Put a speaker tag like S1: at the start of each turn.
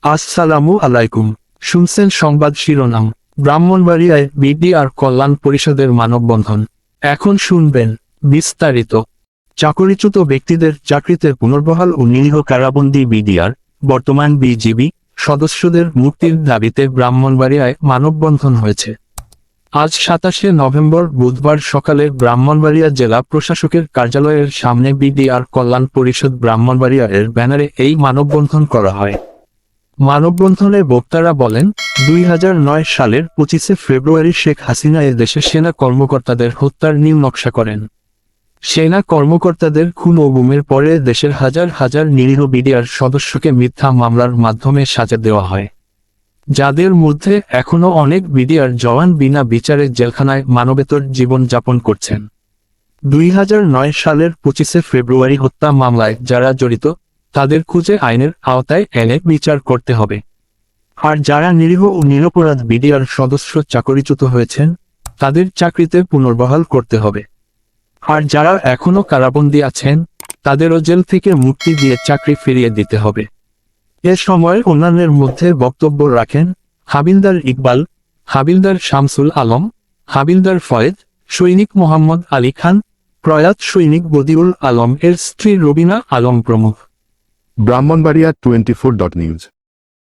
S1: আসসালামু আলাইকুম। শুনছেন সংবাদ শিরোনাম। ব্রাহ্মণবাড়িয়ায় বিডিআর কল্যাণ পরিষদের মানববন্ধন। এখন শুনবেন বিস্তারিত। চাকরিচ্যুত ব্যক্তিদের চাকরিতে পুনর্বহাল ও নিরীহ কারাবন্দী বিডিআর, বর্তমান বিজিবি সদস্যদের মুক্তির দাবিতে ব্রাহ্মণবাড়িয়ায় মানববন্ধন হয়েছে। আজ 27শে নভেম্বর বুধবার সকালে ব্রাহ্মণবাড়িয়া জেলা প্রশাসকের কার্যালয়ের সামনে বিডিআর কল্যাণ পরিষদ ব্রাহ্মণবাড়িয়া এর ব্যানারে এই মানববন্ধন করা হয়। মানববন্ধনে বক্তারা বলেন, 2009 সালের 25শে ফেব্রুয়ারি শেখ হাসিনা দেশে সেনা কর্মকর্তাদের হত্যার নীল নকশা করেন। সেনা কর্মকর্তাদের খুন ও গুমের পরে দেশের হাজার হাজার নিরীহ বিডিআর সদস্যকে মিথ্যা মামলার মাধ্যমে সাজা দেওয়া হয়, যাদের মধ্যে এখনো অনেক বিডিআর জওয়ান বিনা বিচারে জেলখানায় মানবেতর জীবন যাপন করছেন। 2009 সালের 25শে ফেব্রুয়ারি হত্যা মামলায় যারা জড়িত তাদের খুঁজে আইনের আওতায় এনে বিচার করতে হবে। আর যারা নিরীহ ও নিরপরাধ বিডিআর সদস্য চাকরিচ্যুত হয়েছেন তাদের চাকরিতে পুনর্বহাল করতে হবে। আর যারা এখনো কারাবন্দী আছেন তাদেরও জেল থেকে মুক্তি দিয়ে চাকরি ফিরিয়ে দিতে হবে। এ সময় অন্যান্যের মধ্যে বক্তব্য রাখেন হাবিলদার ইকবাল, হাবিলদার শামসুল আলম, হাবিলদার ফয়েদ, সৈনিক মোহাম্মদ আলী খান, প্রয়াত সৈনিক বদিউল আলম এর স্ত্রী রবিনা আলম প্রমুখ।
S2: ব্রাহ্মণবাড়িয়া 24.নিউজ।